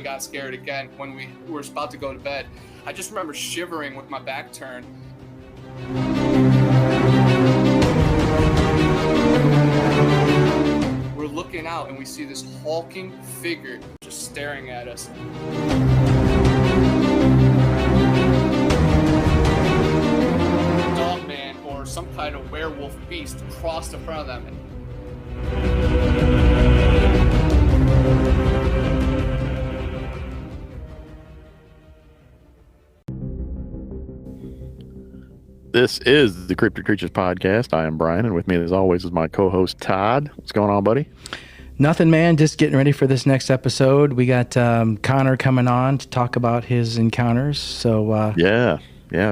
really got scared again when we were about to go to bed. I just remember shivering with my back turned. We're looking out and we see this hulking figure just staring at us. Dogman or some kind of werewolf beast crossed in front of them. This is the Cryptid Creatures Podcast. I am Brian, and with me, as always, is my co-host Todd. What's going on, buddy? Nothing, man. Just getting ready for this next episode. We got Connor coming on to talk about his encounters. So yeah.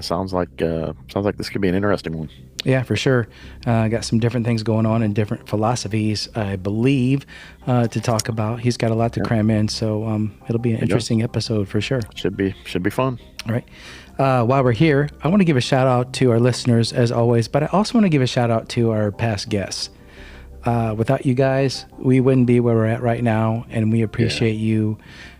Sounds like this could be an interesting one. Yeah, for sure. Got some different things going on and different philosophies, I believe, to talk about. He's got a lot to cram in, so it'll be an interesting episode for sure. Should be fun. All right. While we're here, I want to give a shout out to our listeners as always, but I also want to give a shout out to our past guests. Without you guys, we wouldn't be where we're at right now, and we appreciate you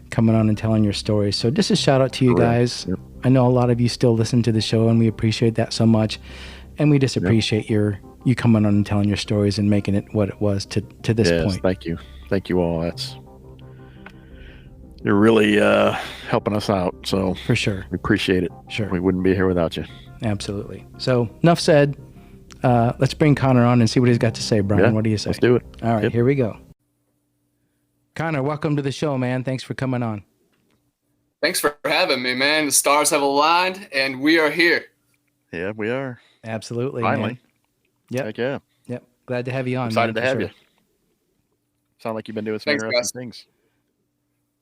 coming on and telling your stories. So just a shout out to you guys. Yep. I know a lot of you still listen to the show, and we appreciate that so much. And we just appreciate you coming on and telling your stories and making it what it was to this point. Thank you all. You're really helping us out. So for sure, we appreciate it. Sure, we wouldn't be here without you. Absolutely. So enough said. Let's bring Connor on and see what he's got to say. Brian, yeah, what do you say? Let's do it. All right, Here we go. Connor, welcome to the show, man. Thanks for coming on. Thanks for having me, man. The stars have aligned, and we are here. Yeah, we are. Absolutely. Finally. Yep. Heck yeah. Yep. Glad to have you on. Excited to have you. Sound like you've been doing some interesting things.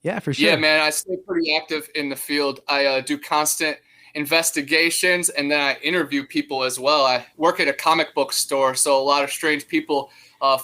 Yeah, for sure. Yeah, man. I stay pretty active in the field. I do constant investigations, and then I interview people as well. I work at a comic book store, so a lot of strange people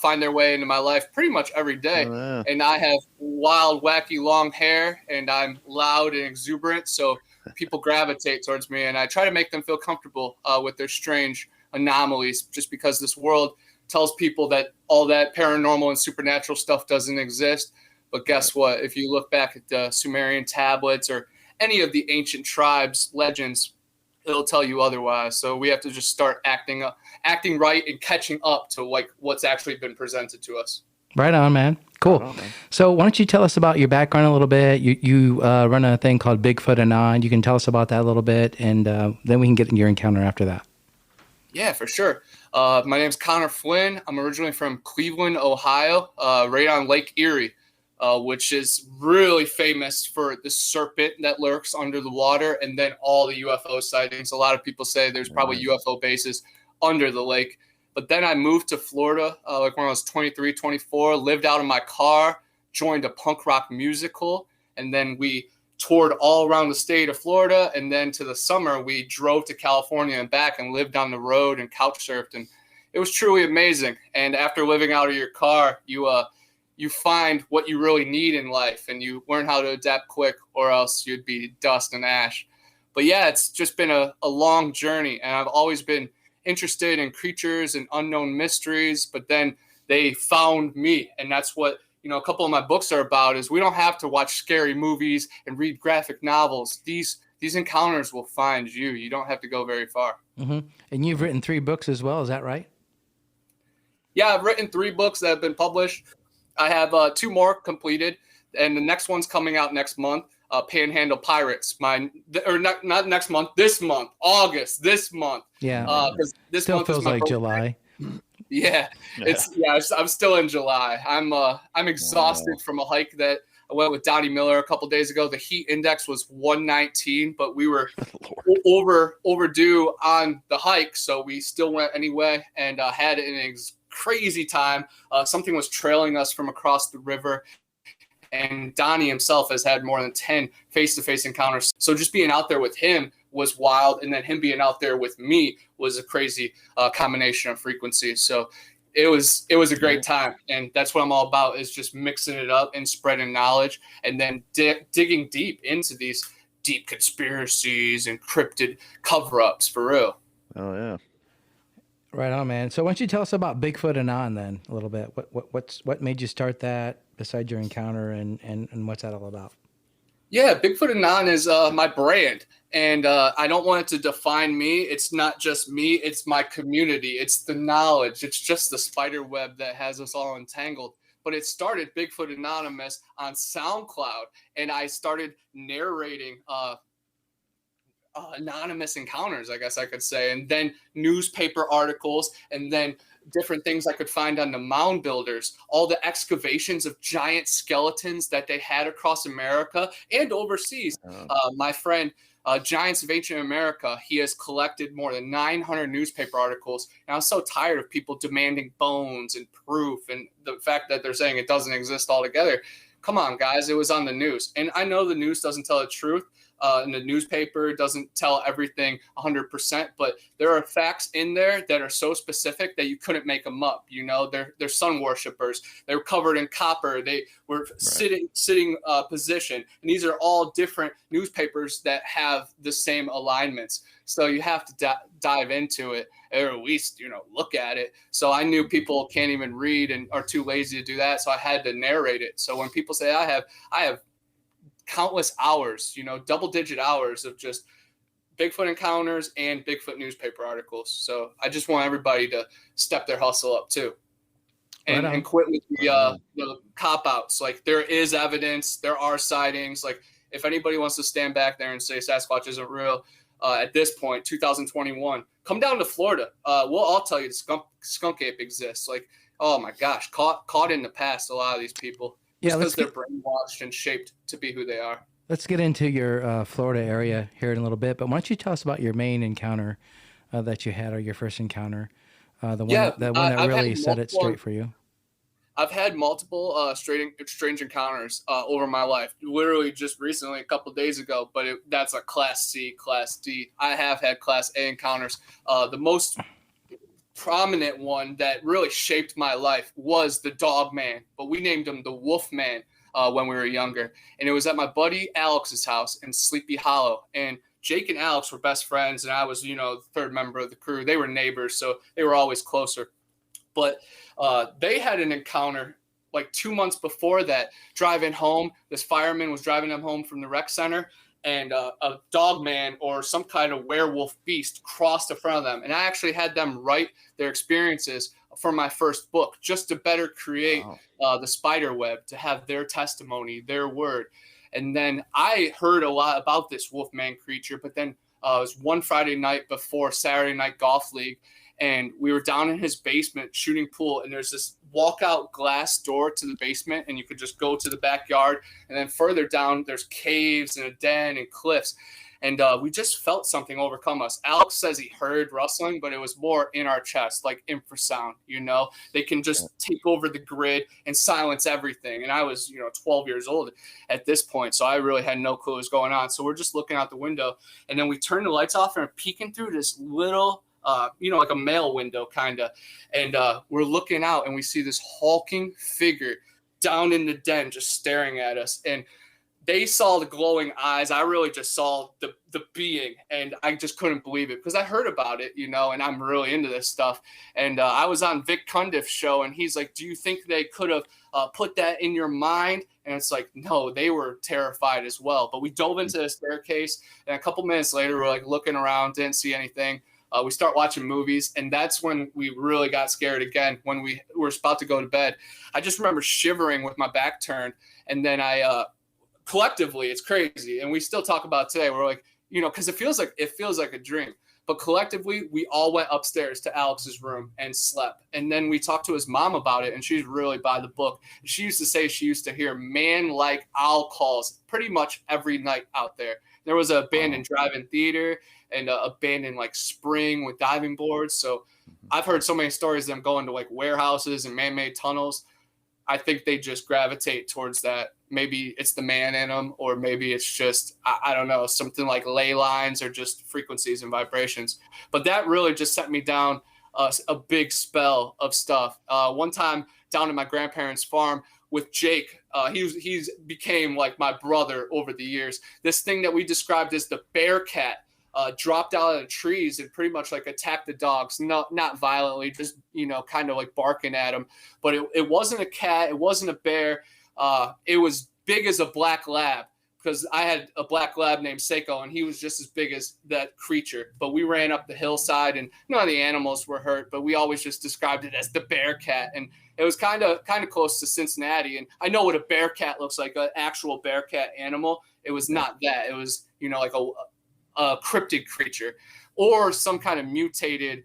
find their way into my life pretty much every day. Oh, yeah. And I have wild, wacky, long hair, and I'm loud and exuberant, so people gravitate towards me, and I try to make them feel comfortable with their strange anomalies, just because this world tells people that all that paranormal and supernatural stuff doesn't exist. But guess what? If you look back at the Sumerian tablets or any of the ancient tribes, legends, it'll tell you otherwise. So we have to just start acting right and catching up to like what's actually been presented to us. Right on, man. Cool. Right on, man. So why don't you tell us about your background a little bit? You run a thing called Bigfoot Anon. You can tell us about that a little bit, and then we can get into your encounter after that. Yeah, for sure. My name's Connor Flynn. I'm originally from Cleveland, Ohio, right on Lake Erie, which is really famous for the serpent that lurks under the water, and then all the UFO sightings. A lot of people say there's probably UFO bases under the lake. But then I moved to Florida like when I was 23, 24, lived out in my car, joined a punk rock musical, and then we toured all around the state of Florida. And then to the summer, we drove to California and back and lived on the road and couch surfed. And it was truly amazing. And after living out of your car, you find what you really need in life, and you learn how to adapt quick, or else you'd be dust and ash. But yeah, it's just been a long journey, and I've always been interested in creatures and unknown mysteries, but then they found me. And that's what, a couple of my books are about, is we don't have to watch scary movies and read graphic novels. These encounters will find you. You don't have to go very far. Mm-hmm. And you've written 3 books as well. Is that right? Yeah, I've written 3 books that have been published. I have 2 more completed, and the next one's coming out next month. Panhandle Pirates. Not next month. This month, August. This month. Yeah. Because this Still month feels is my like birthday. July. Yeah. I'm still in July. I'm exhausted from a hike that I went with Donnie Miller a couple days ago. The heat index was 119, but we were overdue on the hike, so we still went anyway and had an crazy time. Something was trailing us from across the river. And Donnie himself has had more than 10 face-to-face encounters. So just being out there with him was wild. And then him being out there with me was a crazy combination of frequencies. So it was a great time. And that's what I'm all about, is just mixing it up and spreading knowledge, and then digging deep into these deep conspiracies and cryptid cover-ups for real. Oh, yeah. Right on, man. So why don't you tell us about Bigfoot Anon then a little bit? What made you start that besides your encounter, and what's that all about? Yeah, Bigfoot Anon is my brand. And I don't want it to define me. It's not just me. It's my community. It's the knowledge. It's just the spider web that has us all entangled. But it started Bigfoot Anonymous on SoundCloud. And I started narrating anonymous encounters, I guess I could say, and then newspaper articles, and then different things I could find on the mound builders, all the excavations of giant skeletons that they had across America and overseas. My friend, Giants of Ancient America, he has collected more than 900 newspaper articles. And I was so tired of people demanding bones and proof, and the fact that they're saying it doesn't exist altogether. Come on, guys, it was on the news. And I know the news doesn't tell the truth. And the newspaper doesn't tell everything 100%, but there are facts in there that are so specific that you couldn't make them up. You know, they're sun worshipers. They're covered in copper. They were sitting position. And these are all different newspapers that have the same alignments. So you have to dive into it, or at least, look at it. So I knew people can't even read and are too lazy to do that. So I had to narrate it. So when people say I have countless hours, double-digit hours of just Bigfoot encounters and Bigfoot newspaper articles. So I just want everybody to step their hustle up too, and quit with the cop-outs. Like, there is evidence, there are sightings. Like, if anybody wants to stand back there and say Sasquatch isn't real, at this point, 2021, come down to Florida. We'll all tell you the skunk ape exists. Like, oh my gosh, caught in the past, a lot of these people. Yeah, because they're brainwashed and shaped to be who they are. Let's get into your Florida area here in a little bit, but why don't you tell us about your main encounter that you had, or your first encounter, the one that really set it straight for you? I've had multiple strange encounters over my life. Literally just recently, a couple of days ago, but that's a Class C, Class D. I have had Class A encounters. The most prominent one that really shaped my life was the Dogman, but we named him the Wolfman when we were younger. And it was at my buddy Alex's house in Sleepy Hollow. And Jake and Alex were best friends, and I was, the third member of the crew. They were neighbors, so they were always closer. But they had an encounter like 2 months before that, driving home. This fireman was driving them home from the rec center, and a Dogman or some kind of werewolf beast crossed in front of them. And I actually had them write their experiences for my first book, just to better create the spider web, to have their testimony, their word. And then I heard a lot about this Wolfman creature, but then it was one Friday night before Saturday Night Golf League, and we were down in his basement shooting pool, and there's this walkout glass door to the basement, and you could just go to the backyard. And then further down, there's caves and a den and cliffs. And we just felt something overcome us. Alex says he heard rustling, but it was more in our chest, like infrasound, They can just take over the grid and silence everything. And I was, 12 years old at this point, so I really had no clue what was going on. So we're just looking out the window, and then we turn the lights off and are peeking through this little like a mail window kind of. And we're looking out, and we see this hulking figure down in the den just staring at us. And they saw the glowing eyes. I really just saw the being, and I just couldn't believe it because I heard about it, and I'm really into this stuff. And I was on Vic Cundiff's show, and he's like, do you think they could have put that in your mind? And it's like, no, they were terrified as well. But we dove into the staircase, and a couple minutes later, we're like looking around, didn't see anything. We start watching movies, and that's when we really got scared again, when we were about to go to bed. I just remember shivering with my back turned, and then I collectively, it's crazy, and we still talk about it today. We're like, because it feels like a dream. But collectively, we all went upstairs to Alex's room and slept. And then we talked to his mom about it, and she's really by the book. She used to say she used to hear man-like owl calls pretty much every night out there. There was an abandoned drive-in theater and an abandoned spring with diving boards. So I've heard so many stories of them going to warehouses and man-made tunnels. I think they just gravitate towards that. Maybe it's the man in them, or maybe it's just, I don't know, something like ley lines or just frequencies and vibrations. But that really just set me down a big spell of stuff. One time down at my grandparents' farm with Jake, he's became like my brother over the years. This thing that we described as the bear cat dropped out of the trees and pretty much attacked the dogs, not violently, just, kind of barking at them. But it wasn't a cat. It wasn't a bear. It was big as a black lab, because I had a black lab named Seiko, and he was just as big as that creature. But we ran up the hillside, and none of the animals were hurt, but we always just described it as the bear cat. And it was kind of close to Cincinnati. And I know what a bear cat looks like, an actual bear cat animal. It was not that. It was, like a cryptid creature or some kind of mutated,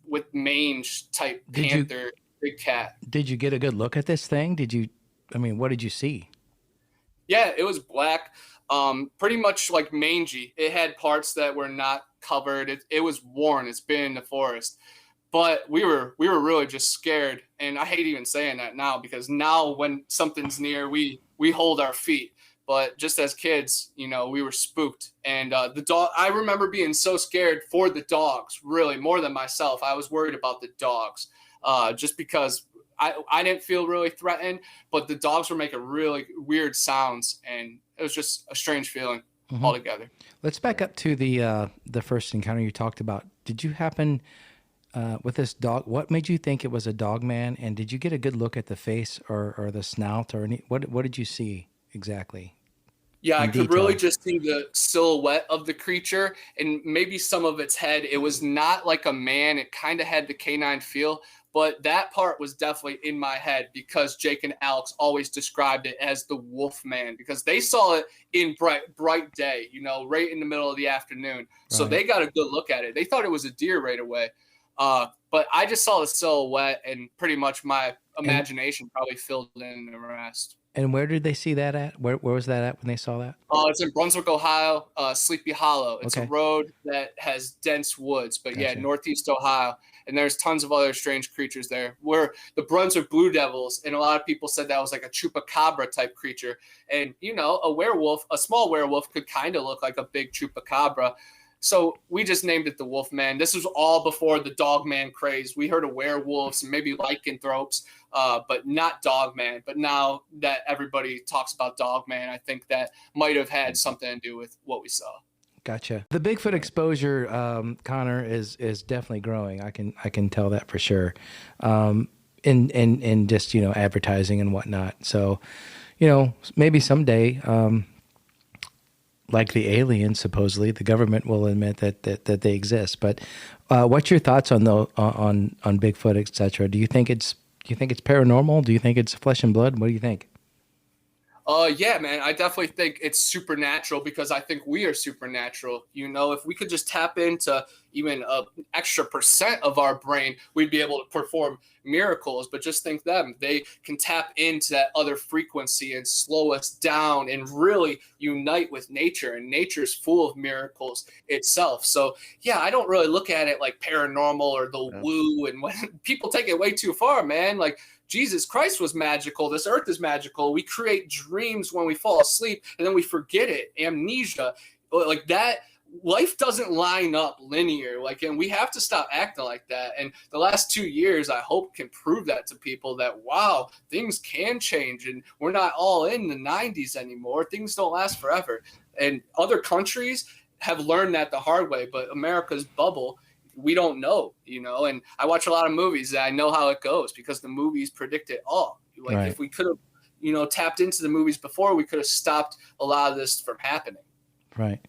with mange type panther, big cat. Did you get a good look at this thing? What did you see? Yeah, it was black, pretty much like mangy. It had parts that were not covered. It was worn. It's been in the forest. But we were really just scared. And I hate even saying that now, because now when something's near, we hold our feet. But just as kids, we were spooked. And the dog, I remember being so scared for the dogs, really, more than myself. I was worried about the dogs, just because I didn't feel really threatened, but the dogs were making really weird sounds, and it was just a strange feeling altogether. Let's back up to the first encounter you talked about. Did you happen with this dog? What made you think it was a Dogman? And did you get a good look at the face or the snout or what did you see exactly? Yeah, I could really just see the silhouette of the creature and maybe some of its head. It was not like a man. It kind of had the canine feel, but that part was definitely in my head because Jake and Alex always described it as the Wolfman because they saw it in bright day, right in the middle of the afternoon. So they got a good look at it. They thought it was a deer right away. But I just saw the silhouette and pretty much my imagination probably filled in the rest. And where did they see that at? Where was that at when they saw that? It's in Brunswick, Ohio, Sleepy Hollow. It's a road that has dense woods, but yeah, Northeast Ohio. And there's tons of other strange creatures there. Where the Brunswick Blue Devils, and a lot of people said that was like a chupacabra type creature. And, a werewolf, a small werewolf could kind of look like a big chupacabra. So we just named it the Wolfman. This was all before the Dogman craze. We heard of werewolves and maybe lycanthropes, but not Dogman. But now that everybody talks about Dogman, I think that might have had something to do with what we saw. Gotcha. The Bigfoot exposure, Connor, is definitely growing. I can tell that for sure. In just advertising and whatnot. So, maybe someday. Like the aliens, supposedly, the government will admit that they exist. But what's your thoughts on Bigfoot, etc.? Do you think it's paranormal? Do you think it's flesh and blood? What do you think? Yeah, man, I definitely think it's supernatural because I think we are supernatural. If we could just tap into even an extra % of our brain, we'd be able to perform miracles. But just think they can tap into that other frequency and slow us down and really unite with nature. And nature's full of miracles itself. So, yeah, I don't really look at it like paranormal or the woo. And when people take it way too far, man, like, Jesus Christ was magical. This earth is magical. We create dreams when we fall asleep and then we forget it. Amnesia, like that. Life doesn't line up linear. And we have to stop acting like that. And the last 2 years, I hope, can prove that to people that, wow, things can change and we're not all in the 90s anymore. Things don't last forever. And other countries have learned that the hard way, but America's bubble, we don't know, and I watch a lot of movies that I know how it goes because the movies predict it all. If we could have, tapped into the movies before, we could have stopped a lot of this from happening. Right.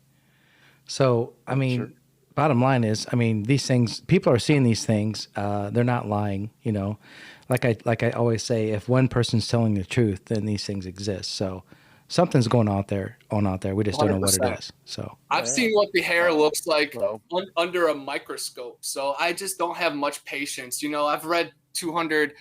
So, bottom line is, these things, people are seeing these things. They're not lying, like I always say, if one person's telling the truth, then these things exist. So something's going on out there. We just don't know what it is. So I've seen what the hair looks like under a microscope. So I just don't have much patience. I've read 200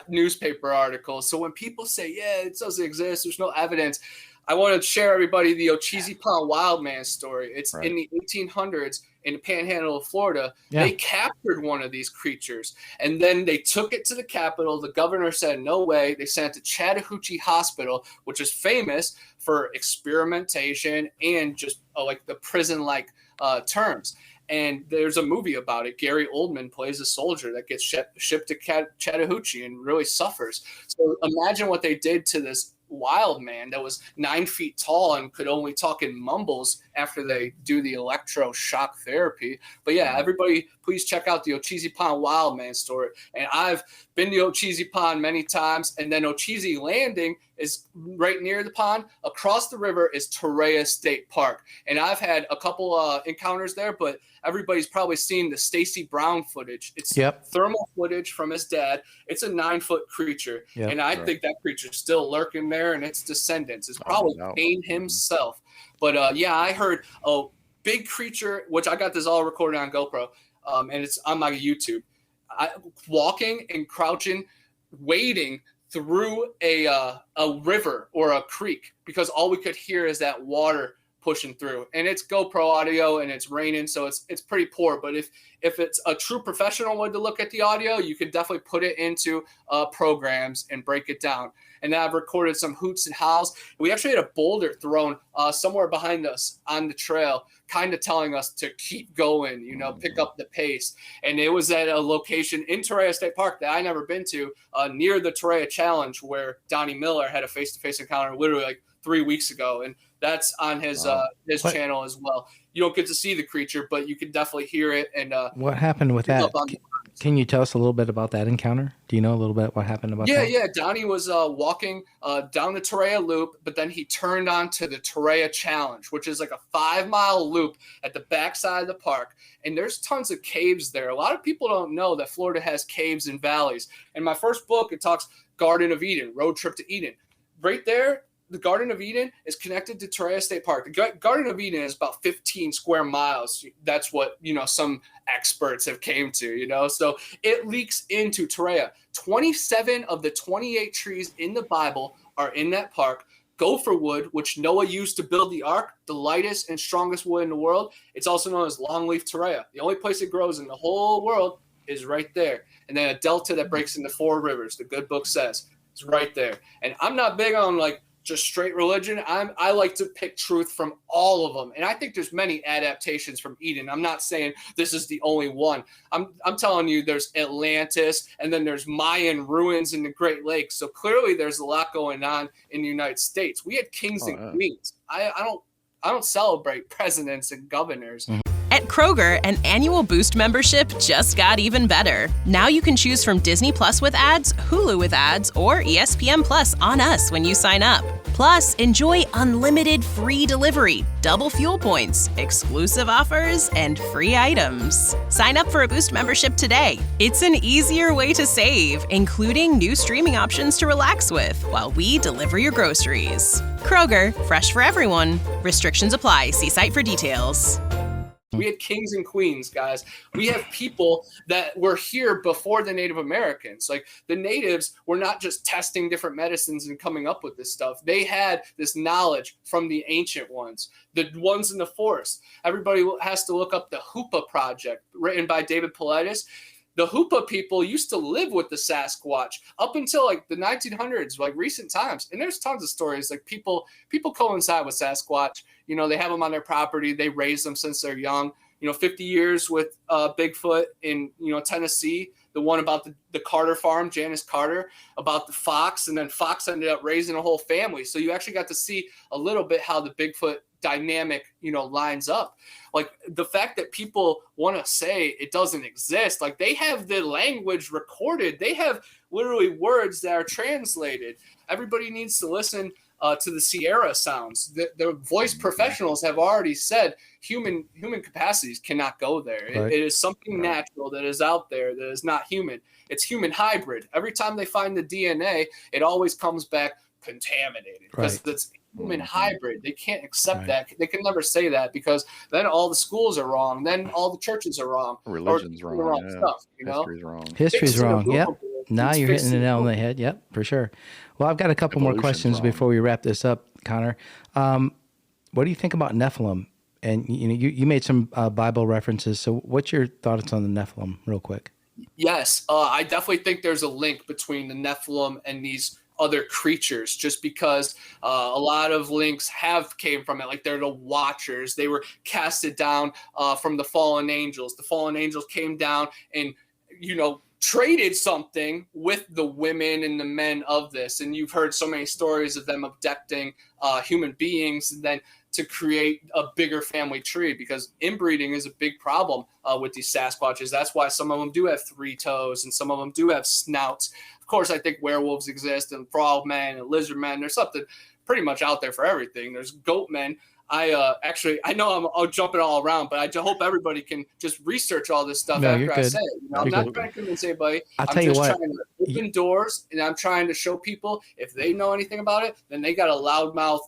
newspaper articles. So when people say, yeah, it doesn't exist, there's no evidence, I want to share everybody the Ocheesee Pond wild man story. It's in the 1800s in the panhandle of Florida. Yeah. They captured one of these creatures, and then they took it to the Capitol. The governor said, no way. They sent it to Chattahoochee Hospital, which is famous for experimentation and just like the prison-like terms. And there's a movie about it. Gary Oldman plays a soldier that gets shipped to Chattahoochee and really suffers. So imagine what they did to this wild man that was 9 feet tall and could only talk in mumbles after they do the electroshock therapy. But yeah, everybody, please check out the Ocheezy Pond Wildman story. And I've been to Ocheezy Pond many times, and then Ocheezy Landing is right near the pond. Across the river is Torreya State Park, and I've had a couple encounters there, but everybody's probably seen the Stacy Brown footage. It's thermal footage from his dad. It's a 9-foot creature, and I think that creature's still lurking there, and its descendants. It's probably Cain himself. But yeah, I heard a big creature, which I got this all recorded on GoPro, and it's on my YouTube. Walking and crouching, wading through a river or a creek, because all we could hear is that water pushing through, and it's GoPro audio and it's raining, so it's pretty poor. But if it's a true professional would to look at the audio, you could definitely put it into programs and break it down. And then I've recorded some hoots and howls. We actually had a boulder thrown somewhere behind us on the trail, kind of telling us to keep going, pick up the pace. And it was at a location in Torreya State Park that I never been to, near the Torreya Challenge, where Donnie Miller had a face-to-face encounter literally like 3 weeks ago. And that's on his channel as well. You don't get to see the creature, but you can definitely hear it. And what happened with that? Can you tell us a little bit about that encounter? Do you know a little bit what happened about that? Yeah. Donnie was walking down the Torreya Loop, but then he turned onto the Torreya Challenge, which is like a 5-mile loop at the backside of the park. And there's tons of caves there. A lot of people don't know that Florida has caves and valleys. In my first book, it talks Garden of Eden, Road Trip to Eden. Right there, the Garden of Eden is connected to Torreya State Park. The Garden of Eden is about 15 square miles. That's what, some experts have came to, So it leaks into Torreya. 27 of the 28 trees in the Bible are in that park. Gopher wood, which Noah used to build the ark, the lightest and strongest wood in the world. It's also known as longleaf Torreya. The only place it grows in the whole world is right there. And then a delta that breaks into 4 rivers, the good book says. It's right there. And I'm not big on just straight religion. I like to pick truth from all of them, and I think there's many adaptations from Eden. I'm not saying this is the only one. I'm telling you, there's Atlantis, and then there's Mayan ruins in the Great Lakes. So clearly, there's a lot going on in the United States. We had kings and queens. I don't celebrate presidents and governors. Mm-hmm. At Kroger, an annual Boost membership just got even better. Now you can choose from Disney Plus with ads, Hulu with ads, or ESPN Plus on us when you sign up. Plus, enjoy unlimited free delivery, double fuel points, exclusive offers, and free items. Sign up for a Boost membership today. It's an easier way to save, including new streaming options to relax with while we deliver your groceries. Kroger, fresh for everyone. Restrictions apply. See site for details. We had kings and queens, guys. We have people that were here before the Native Americans. Like, the natives were not just testing different medicines and coming up with this stuff. They had this knowledge from the ancient ones, the ones in the forest. Everybody has to look up the Hoopa Project, written by David Paulides. The Hoopa people used to live with the Sasquatch up until the 1900s, recent times. And there's tons of stories, people coincide with Sasquatch. They have them on their property. They raise them since they're young. 50 years with Bigfoot in, Tennessee, the one about the Carter farm, Janice Carter, about the fox, and then Fox ended up raising a whole family. So you actually got to see a little bit how the Bigfoot dynamic, lines up. The fact that people want to say it doesn't exist, they have the language recorded. They have literally words that are translated. Everybody needs to listen to the Sierra sounds. The voice professionals have already said human capacities cannot go there. Right. It is something natural that is out there that is not human. It's human hybrid. Every time they find the DNA, it always comes back contaminated because it's human hybrid. They can't accept that. They can never say that, because then all the schools are wrong. Then all the churches are wrong. Religion's wrong. Stuff, History's wrong. History's wrong. Yep. Now you're hitting the nail on the head. Yep, for sure. Well, I've got a couple more questions before we wrap this up, Connor. What do you think about Nephilim? And you made some Bible references. So what's your thoughts on the Nephilim, real quick? Yes, I definitely think there's a link between the Nephilim and these other creatures, just because a lot of links came from it. They're the Watchers. They were casted down from the fallen angels. The fallen angels came down and traded something with the women and the men of this. And you've heard so many stories of them abducting human beings and then to create a bigger family tree, because inbreeding is a big problem with these Sasquatches. That's why some of them do have 3 toes and some of them do have snouts. Of course, I think werewolves exist and frogmen and lizardmen. There's something pretty much out there for everything. There's goatmen. I know I'm jumping all around, but I hope everybody can just research all this stuff after I say it. I'm not trying to convince anybody. I'll tell you what. Trying to open doors, and I'm trying to show people if they know anything about it, then they got a loudmouth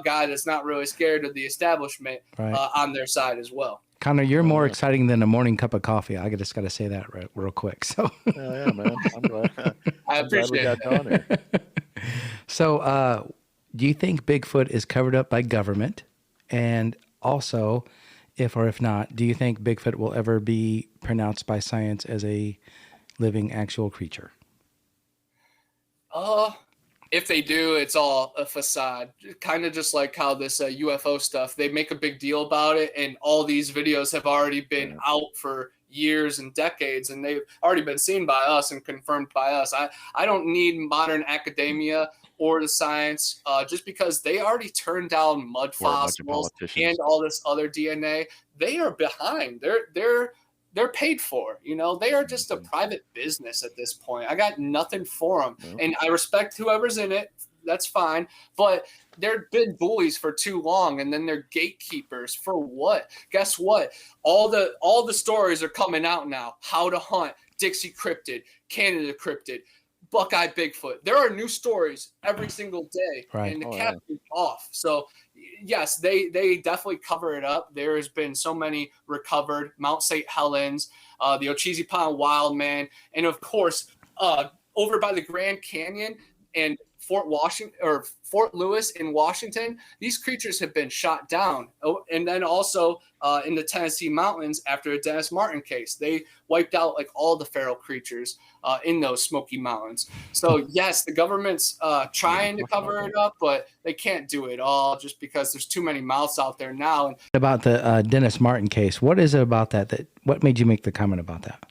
guy that's not really scared of the establishment on their side as well. Connor, you're more exciting than a morning cup of coffee. I just got to say that real quick. So. Yeah, man. I'm glad. I appreciate that. So, do you think Bigfoot is covered up by government? And also, if not, do you think Bigfoot will ever be pronounced by science as a living actual creature? If they do, it's all a facade. Kind of just like how this UFO stuff, they make a big deal about it, and all these videos have already been out for years and decades, and they've already been seen by us and confirmed by us. I don't need modern academia or the science, just because they already turned down mud fossils and all this other DNA. They are behind. They're paid for. They are just a private business at this point. I got nothing for them, and I respect whoever's in it. That's fine, but they've been bullies for too long, and then they're gatekeepers for what? Guess what? All the stories are coming out now. How to hunt, Dixie Cryptid, Canada Cryptid, Buckeye Bigfoot. There are new stories every single day, and the cap is off. So, yes, they definitely cover it up. There has been so many recovered: Mount St. Helens, the Ocheesee Pond Wild Man, and of course, over by the Grand Canyon and Fort Lewis in Washington, these creatures have been shot down. And then also in the Tennessee mountains after a Dennis Martin case, they wiped out like all the feral creatures in those Smoky Mountains. So yes, the government's trying to cover it up, but they can't do it all just because there's too many mouths out there now. About the Dennis Martin case, what is it about that what made you make the comment about that?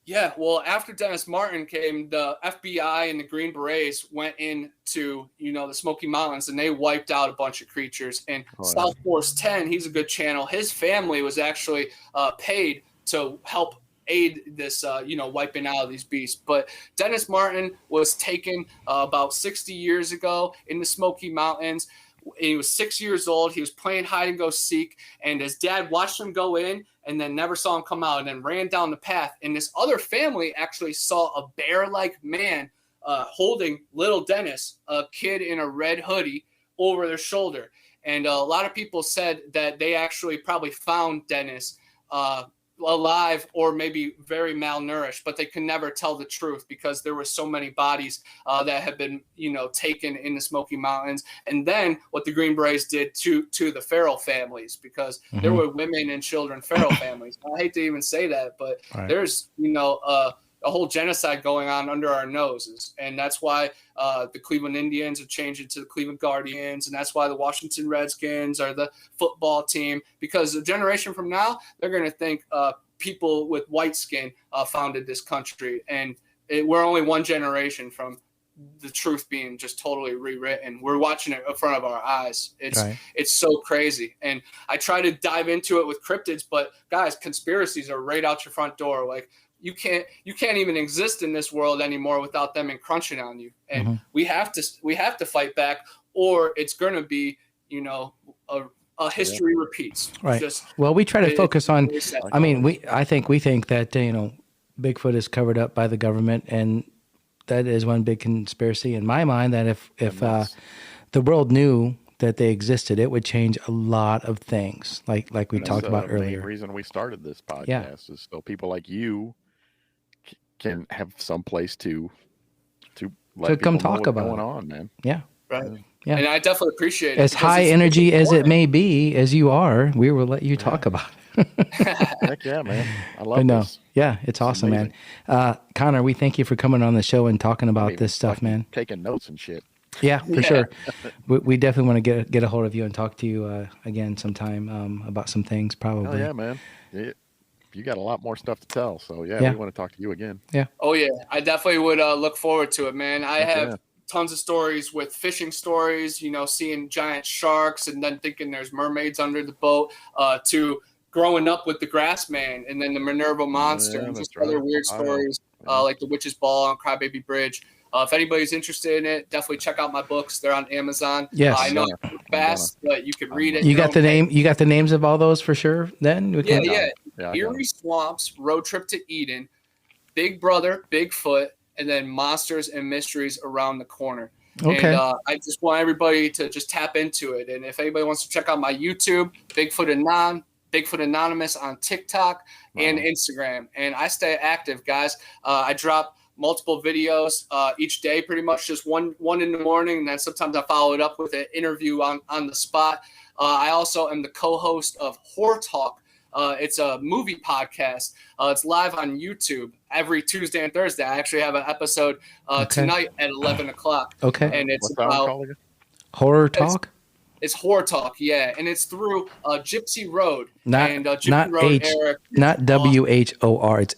Yeah, well, after Dennis Martin came, the FBI and the Green Berets went into, the Smoky Mountains, and they wiped out a bunch of creatures. And South Force 10, he's a good channel. His family was actually paid to help aid this, wiping out of these beasts. But Dennis Martin was taken about 60 years ago in the Smoky Mountains. He was 6 years old. He was playing hide and go seek, and his dad watched him go in and then never saw him come out, and then ran down the path. And this other family actually saw a bear-like man holding little Dennis, a kid in a red hoodie, over their shoulder. And a lot of people said that they actually probably found Dennis alive or maybe very malnourished, but they could never tell the truth because there were so many bodies that had been, taken in the Smoky Mountains. And then what the Green Berets did to the feral families, because there were women and children feral families. I hate to even say that, but there's, a whole genocide going on under our noses. And that's why the Cleveland Indians are changing to the Cleveland Guardians. And that's why the Washington Redskins are the football team, because a generation from now, they're going to think people with white skin founded this country. And we're only one generation from the truth being just totally rewritten. We're watching it in front of our eyes. It's so crazy. And I try to dive into it with cryptids, but guys, conspiracies are right out your front door. Like, you can't even exist in this world anymore without them encroaching on you. And we have to fight back, or it's going to be, a history repeats. Right. Well, we try to focus on, we think that, Bigfoot is covered up by the government, and that is one big conspiracy in my mind, that if the world knew that they existed, it would change a lot of things, like we talked about earlier. The reason we started this podcast is so people like you can have some place to let come people know talk what's about going it. on, man. Right. Yeah. And I definitely appreciate it. As high energy as it may be, as you are, we will let you talk about it. Heck yeah, man. I love this. Yeah, it's awesome, man. Connor, we thank you for coming on the show and talking about this stuff, man. Taking notes and shit. Yeah, for sure. We definitely want to get a hold of you and talk to you again sometime about some things, probably. Oh, yeah, man. you got a lot more stuff to tell. So we want to talk to you again. Yeah. Oh yeah, I definitely would look forward to it, man. I have tons of stories with fishing stories, seeing giant sharks and then thinking there's mermaids under the boat, to growing up with the Grass Man and then the Minerva Monster and just other weird stories like the Witch's Ball and Crybaby Bridge. If anybody's interested in it, definitely check out my books. They're on Amazon. Yes. I know it's fast, but you can read it. You got the name. You got the names of all those for sure. Then Eerie Swamps, Road Trip to Eden, Big Brother, Bigfoot, and then Monsters and Mysteries Around the Corner. Okay. And I just want everybody to just tap into it. And if anybody wants to check out my YouTube, Bigfoot Anonymous on TikTok and Instagram. And I stay active, guys. I drop multiple videos each day, pretty much just one in the morning. And then sometimes I follow it up with an interview on the spot. I also am the co-host of Horror Talk. It's a movie podcast. It's live on YouTube every Tuesday and Thursday. I actually have an episode tonight at 11 o'clock. Okay. And it's about Horror Talk? It's Horror Talk, yeah. And it's through Gypsy Road. Not WHOR.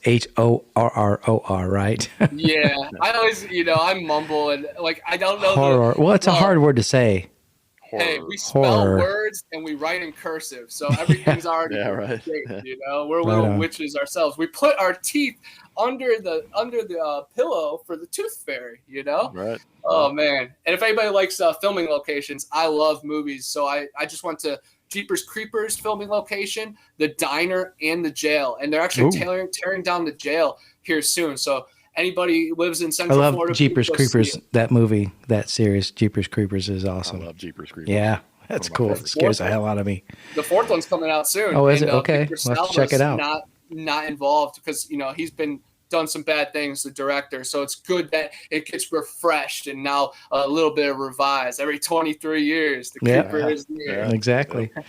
It's HORROR, right? Yeah. I always, I mumble and I don't know. Horror. Well, it's a hard word to say. Hey, we spell words and we write in cursive, so everything's already great, We're little witches ourselves. We put our teeth under the pillow for the tooth fairy, Right. Oh man! And if anybody likes filming locations, I love movies, so I just went to Jeepers Creepers filming location, the diner, and the jail, and they're actually tearing down the jail here soon. So anybody who lives in Central Florida, I love Jeepers Creepers. That movie, that series, Jeepers Creepers is awesome. I love Jeepers Creepers. Yeah, that's cool. It scares the hell out of me. The fourth one's coming out soon. Oh, is it? Okay, let's check it out. Not involved because he's been done some bad things, the director. So it's good that it gets refreshed and now a little bit of revised every 23 years. The Creeper is there. Yeah, exactly. All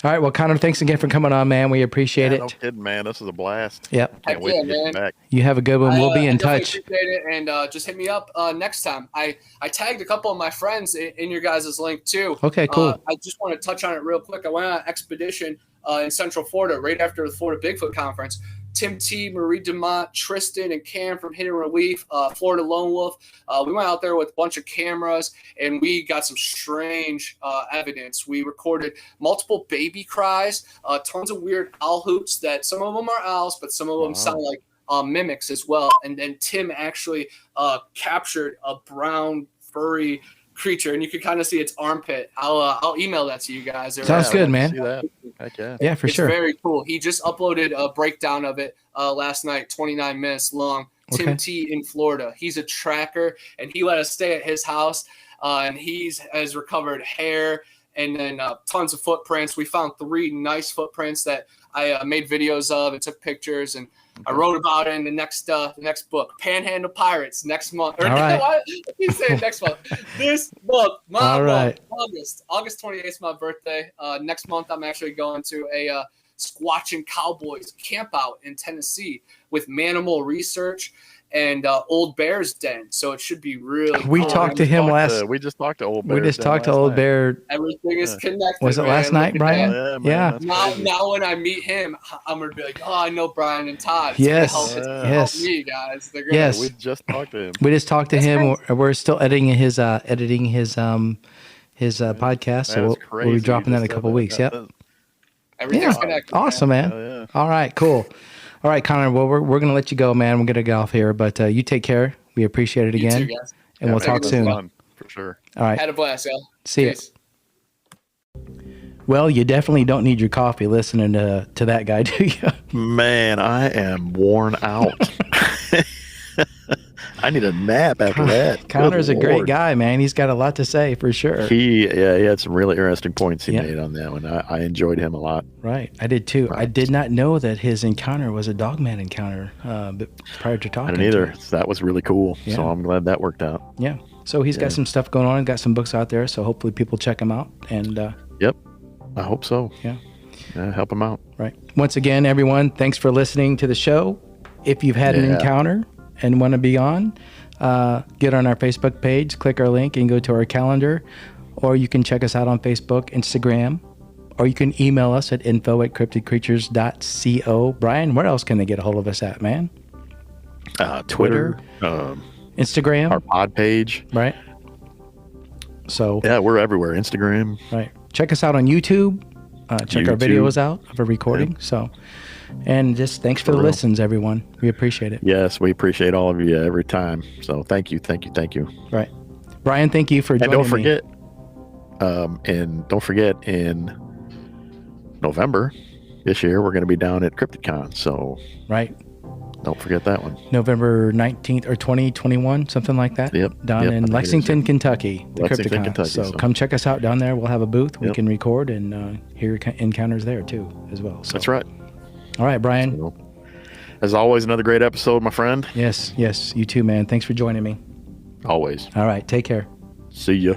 right. Well, Connor, thanks again for coming on, man. We appreciate it. No kidding, man. This is a blast. Yep. Can't wait to get you back. You have a good one. We'll be in touch. Appreciate it. And just hit me up next time. I tagged a couple of my friends in your guys' link too. Okay, cool. I just want to touch on it real quick. I went on an expedition in Central Florida right after the Florida Bigfoot Conference. Tim T, Marie DeMont, Tristan, and Cam from Hidden Relief, Florida Lone Wolf. We went out there with a bunch of cameras, and we got some strange evidence. We recorded multiple baby cries, tons of weird owl hoots that some of them are owls, but some of them sound like mimics as well. And then Tim actually captured a brown, furry creature, and you can kind of see its armpit. I'll email that to you guys. Sounds good, man. See that. Heck yeah. Yeah, for sure. It's very cool. He just uploaded a breakdown of it last night, 29 minutes long. Tim T in Florida. He's a tracker, and he let us stay at his house. And has recovered hair and then tons of footprints. We found 3 nice footprints that I made videos of and took pictures, and I wrote about it in the next book, Panhandle Pirates, next month. Or, all right. I keep saying next month. This month, right. August 28th is my birthday. Next month, I'm actually going to a Squatching Cowboys camp out in Tennessee with Manimal Research and Old Bear's Den. So it should be really We cool. talked to him last. We just talked to Old Bear. We just talked to Old Bear. Everything is connected. Was it last night, Brian? Yeah. Now when I meet him, I'm gonna be like, oh, I know Brian and Todd. It's Yes. gonna help me, guys. They're gonna, Yes. We just talked to him. We just talked to him. We're still editing his podcast, so we'll be dropping that in a couple weeks. Yep. Everything's connected. Awesome, man. Yeah. All right, cool. All right, Connor. Well, we're gonna let you go, man. We're gonna get off here, but you take care. We appreciate it again, You too, guys. and we'll talk soon. Fun, for sure. All right. Had a blast, y'all. See ya. Well, you definitely don't need your coffee listening to that guy, do you? Man, I am worn out. I need a nap after that. Connor's Good a great Lord. guy, man. He's got a lot to say for sure. He had some really interesting points he made on that one. I enjoyed him a lot. Right, I did too. I did not know that his encounter was a Dogman encounter, but prior to talking. I didn't either. to him. That was really cool. Yeah. So I'm glad that worked out. Yeah. So he's got some stuff going on. Got some books out there. So hopefully people check him out. And Yep, I hope so. Yeah. Help him out. Right. Once again, everyone, thanks for listening to the show. If you've had an encounter and want to be on, get on our Facebook page, click our link, and go to our calendar. Or you can check us out on Facebook, Instagram, or you can email us at info@cryptidcreatures.co. Brian, where else can they get a hold of us at, man? Twitter, Instagram, our pod page, right? So yeah, we're everywhere. Instagram, right? Check us out on YouTube. Check our videos out of a recording. Yeah. So, and just thanks for the listens, everyone. We appreciate it. Yes, we appreciate all of you every time. So thank you. Right, Brian. Thank you for joining me. And don't forget, in November this year, we're going to be down at CryptidCon. So right. Don't forget that one. November 19th or 2021, something like that. Yep. Down in Lexington, Kentucky. The Lexington, CryptidCon. Kentucky. So come check us out down there. We'll have a booth. We can record and hear encounters there too, as well. So. That's right. All right, Brian. So, as always, another great episode, my friend. Yes. You too, man. Thanks for joining me. Always. All right. Take care. See ya.